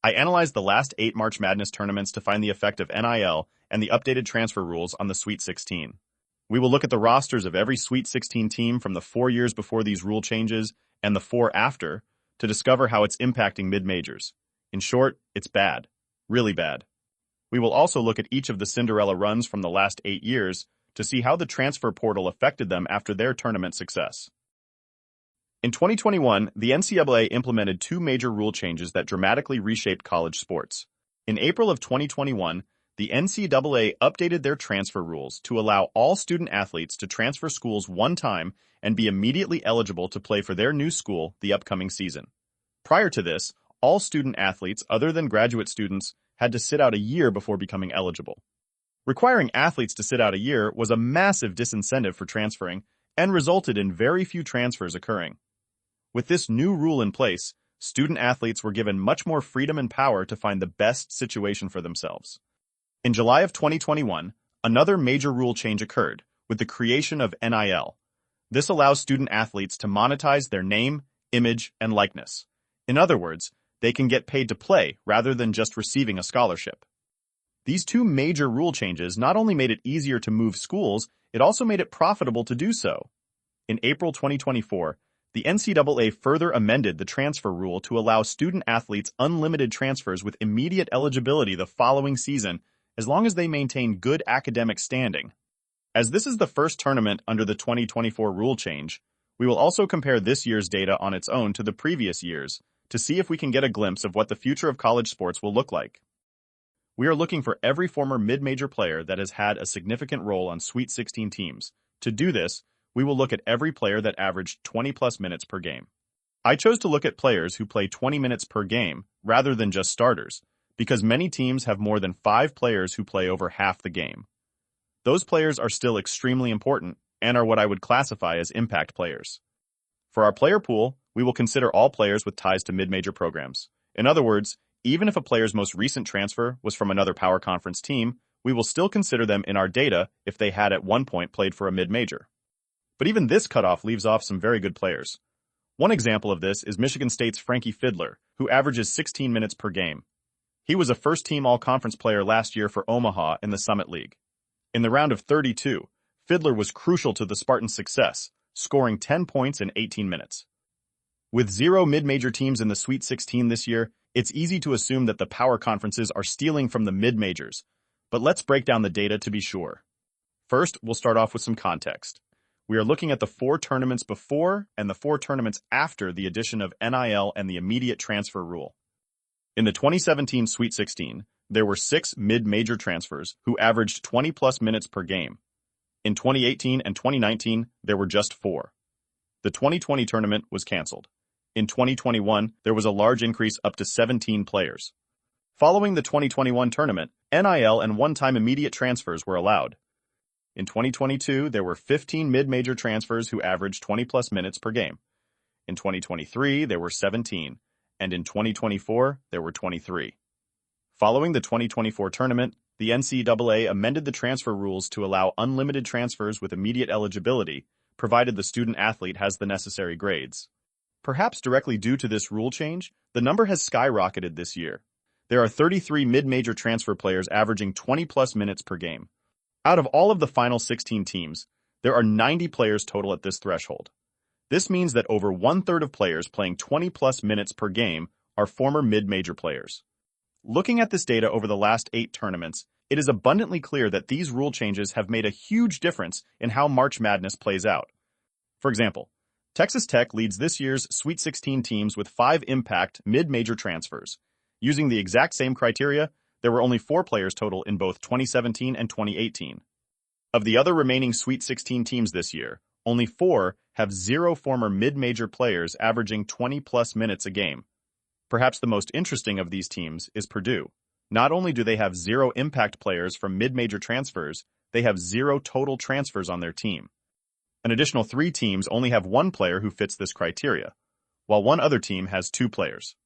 I analyzed the last 8 March Madness tournaments to find the effect of NIL and the updated transfer rules on the Sweet 16. We will look at the rosters of every Sweet 16 team from the 4 years before these rule changes and the 4 after to discover how it's impacting mid-majors. In short, it's bad. Really bad. We will also look at each of the Cinderella runs from the last 8 years to see how the transfer portal affected them after their tournament success. In 2021, the NCAA implemented 2 major rule changes that dramatically reshaped college sports. In April of 2021, the NCAA updated their transfer rules to allow all student athletes to transfer schools one time and be immediately eligible to play for their new school the upcoming season. Prior to this, all student athletes other than graduate students had to sit out a year before becoming eligible. Requiring athletes to sit out a year was a massive disincentive for transferring and resulted in very few transfers occurring. With this new rule in place, student athletes were given much more freedom and power to find the best situation for themselves. In July of 2021, another major rule change occurred with the creation of NIL. This allows student athletes to monetize their name, image, and likeness. In other words, they can get paid to play rather than just receiving a scholarship. These 2 major rule changes not only made it easier to move schools, it also made it profitable to do so. In April 2024, the NCAA further amended the transfer rule to allow student athletes unlimited transfers with immediate eligibility the following season as long as they maintain good academic standing. As this is the first tournament under the 2024 rule change, we will also compare this year's data on its own to the previous years to see if we can get a glimpse of what the future of college sports will look like. We are looking for every former mid-major player that has had a significant role on Sweet 16 teams. To do this, we will look at every player that averaged 20-plus minutes per game. I chose to look at players who play 20 minutes per game rather than just starters, because many teams have more than 5 players who play over half the game. Those players are still extremely important and are what I would classify as impact players. For our player pool, we will consider all players with ties to mid-major programs. In other words, even if a player's most recent transfer was from another power conference team, we will still consider them in our data if they had at one point played for a mid-major. But even this cutoff leaves off some very good players. One example of this is Michigan State's Frankie Fiddler, who averages 16 minutes per game. He was a first-team all-conference player last year for Omaha in the Summit League. In the round of 32, Fiddler was crucial to the Spartans' success, scoring 10 points in 18 minutes. With 0 mid-major teams in the Sweet 16 this year, it's easy to assume that the power conferences are stealing from the mid-majors, but let's break down the data to be sure. First, we'll start off with some context. We are looking at the 4 tournaments before and the 4 tournaments after the addition of NIL and the immediate transfer rule. In the 2017 Sweet 16, there were 6 mid-major transfers who averaged 20-plus minutes per game. In 2018 and 2019, there were just 4. The 2020 tournament was canceled. In 2021, there was a large increase up to 17 players. Following the 2021 tournament, NIL and one-time immediate transfers were allowed. In 2022, there were 15 mid-major transfers who averaged 20-plus minutes per game. In 2023, there were 17, and in 2024, there were 23. Following the 2024 tournament, the NCAA amended the transfer rules to allow unlimited transfers with immediate eligibility, provided the student-athlete has the necessary grades. Perhaps directly due to this rule change, the number has skyrocketed this year. There are 33 mid-major transfer players averaging 20-plus minutes per game. Out of all of the final 16 teams, there are 90 players total at this threshold. This means that over 1/3 of players playing 20-plus minutes per game are former mid-major players. Looking at this data over the last 8 tournaments, it is abundantly clear that these rule changes have made a huge difference in how March Madness plays out. For example, Texas Tech leads this year's Sweet 16 teams with 5 impact mid-major transfers. Using the exact same criteria, there were only 4 players total in both 2017 and 2018. Of the other remaining Sweet 16 teams this year, only 4 have 0 former mid-major players averaging 20-plus minutes a game. Perhaps the most interesting of these teams is Purdue. Not only do they have 0 impact players from mid-major transfers, they have 0 total transfers on their team. An additional 3 teams only have 1 player who fits this criteria, while one other team has 2 players.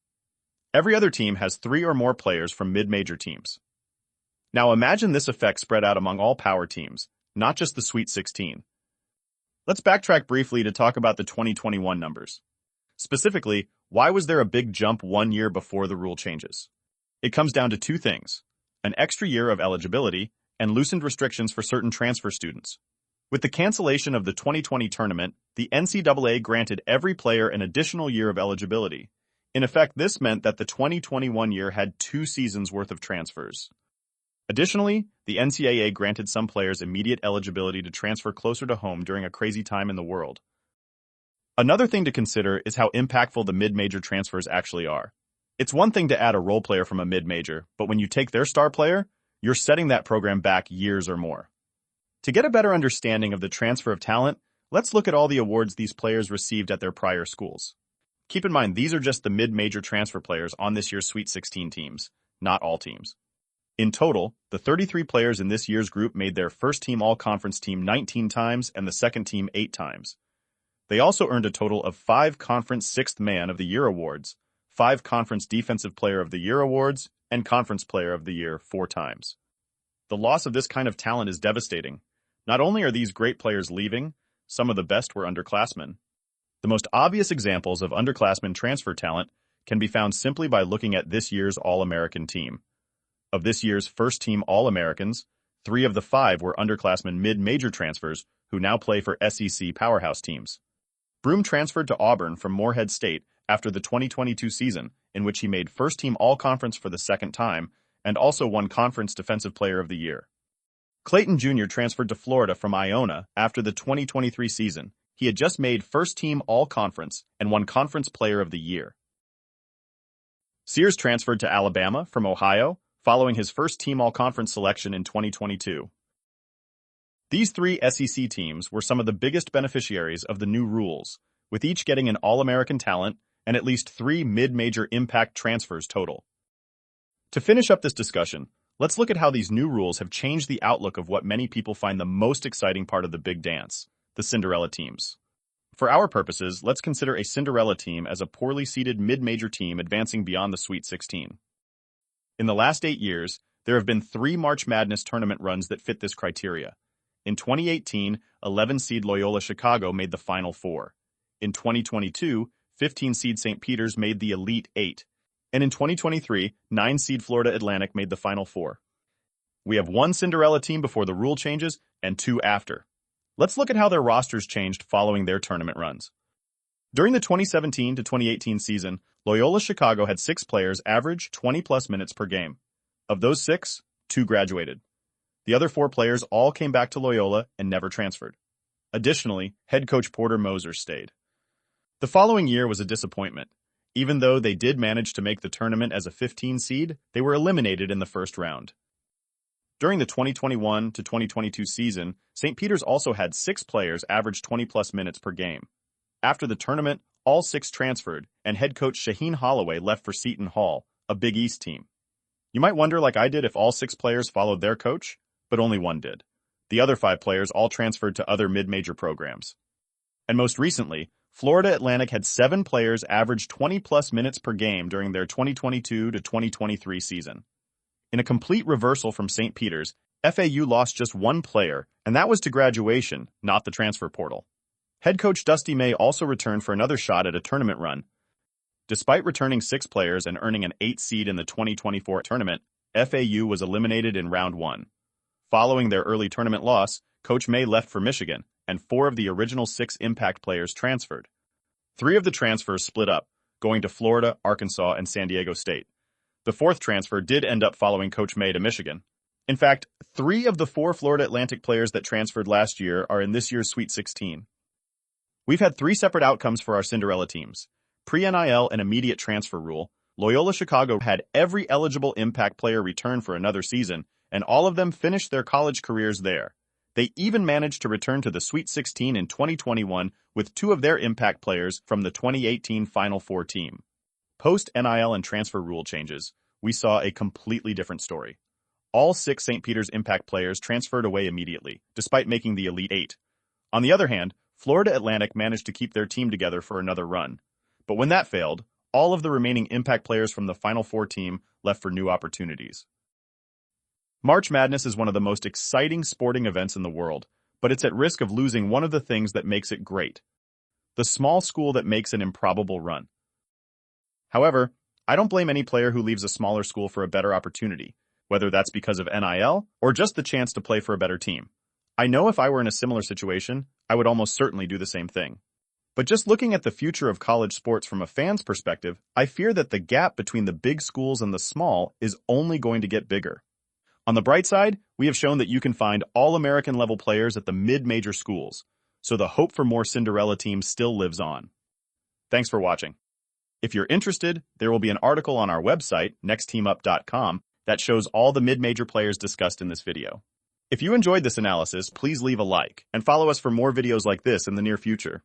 Every other team has 3 or more players from mid-major teams. Now imagine this effect spread out among all power teams, not just the Sweet 16. Let's backtrack briefly to talk about the 2021 numbers. Specifically, why was there a big jump 1 year before the rule changes? It comes down to two things: an extra year of eligibility and loosened restrictions for certain transfer students. With the cancellation of the 2020 tournament, the NCAA granted every player an additional year of eligibility. In effect, this meant that the 2021 year had 2 seasons worth of transfers. Additionally, the NCAA granted some players immediate eligibility to transfer closer to home during a crazy time in the world. Another thing to consider is how impactful the mid-major transfers actually are. It's one thing to add a role player from a mid-major, but when you take their star player, you're setting that program back years or more. To get a better understanding of the transfer of talent, let's look at all the awards these players received at their prior schools. Keep in mind, these are just the mid-major transfer players on this year's Sweet 16 teams, not all teams. In total, the 33 players in this year's group made their first-team all-conference team 19 times and the second team 8 times. They also earned a total of 5 Conference Sixth Man of the Year awards, 5 Conference Defensive Player of the Year awards, and Conference Player of the Year 4 times. The loss of this kind of talent is devastating. Not only are these great players leaving, some of the best were underclassmen. The most obvious examples of underclassmen transfer talent can be found simply by looking at this year's All-American team. Of this year's first-team All-Americans, 3 of the 5 were underclassmen mid-major transfers who now play for SEC powerhouse teams. Broome transferred to Auburn from Morehead State after the 2022 season, in which he made first-team All-Conference for the second time and also won Conference Defensive Player of the Year. Clayton Jr. transferred to Florida from Iona after the 2023 season. He had just made first-team All-Conference and won Conference Player of the Year. Sears transferred to Alabama from Ohio following his first-team All-Conference selection in 2022. These 3 SEC teams were some of the biggest beneficiaries of the new rules, with each getting an All-American talent and at least 3 mid-major impact transfers total. To finish up this discussion, let's look at how these new rules have changed the outlook of what many people find the most exciting part of the big dance, the Cinderella teams. For our purposes, let's consider a Cinderella team as a poorly seeded mid-major team advancing beyond the Sweet 16. In the last 8 years, there have been 3 March Madness tournament runs that fit this criteria. In 2018, 11-seed Loyola Chicago made the Final Four. In 2022, 15-seed St. Peter's made the Elite 8. And in 2023, 9-seed Florida Atlantic made the Final Four. We have 1 Cinderella team before the rule changes and 2 after. Let's look at how their rosters changed following their tournament runs. During the 2017 to 2018 season, Loyola Chicago had 6 players average 20-plus minutes per game. Of those 6, 2 graduated. The other 4 players all came back to Loyola and never transferred. Additionally, head coach Porter Moser stayed. The following year was a disappointment. Even though they did manage to make the tournament as a 15 seed, they were eliminated in the first round. During the 2021 to 2022 season, St. Peter's also had 6 players average 20-plus minutes per game. After the tournament, all 6 transferred, and head coach Shaheen Holloway left for Seton Hall, a Big East team. You might wonder, like I did, if all 6 players followed their coach, but only 1 did. The other 5 players all transferred to other mid-major programs. And most recently, Florida Atlantic had 7 players average 20-plus minutes per game during their 2022 to 2023 season. In a complete reversal from St. Peter's, FAU lost just 1 player, and that was to graduation, not the transfer portal. Head coach Dusty May also returned for another shot at a tournament run. Despite returning 6 players and earning an 8 seed in the 2024 tournament, FAU was eliminated in round 1. Following their early tournament loss, Coach May left for Michigan, and 4 of the original 6 impact players transferred. 3 of the transfers split up, going to Florida, Arkansas, and San Diego State. The 4th transfer did end up following Coach May to Michigan. In fact, 3 of the 4 Florida Atlantic players that transferred last year are in this year's Sweet 16. We've had 3 separate outcomes for our Cinderella teams. Pre-NIL and immediate transfer rule, Loyola Chicago had every eligible impact player return for another season, and all of them finished their college careers there. They even managed to return to the Sweet 16 in 2021 with 2 of their impact players from the 2018 Final Four team. Post-NIL and transfer rule changes, we saw a completely different story. All 6 St. Peter's impact players transferred away immediately, despite making the Elite 8. On the other hand, Florida Atlantic managed to keep their team together for another run. But when that failed, all of the remaining impact players from the Final Four team left for new opportunities. March Madness is one of the most exciting sporting events in the world, but it's at risk of losing one of the things that makes it great: the small school that makes an improbable run. However, I don't blame any player who leaves a smaller school for a better opportunity, whether that's because of NIL or just the chance to play for a better team. I know if I were in a similar situation, I would almost certainly do the same thing. But just looking at the future of college sports from a fan's perspective, I fear that the gap between the big schools and the small is only going to get bigger. On the bright side, we have shown that you can find all-American level players at the mid-major schools, so the hope for more Cinderella teams still lives on. Thanks for watching. If you're interested, there will be an article on our website, nextteamup.com, that shows all the mid-major players discussed in this video. If you enjoyed this analysis, please leave a like and follow us for more videos like this in the near future.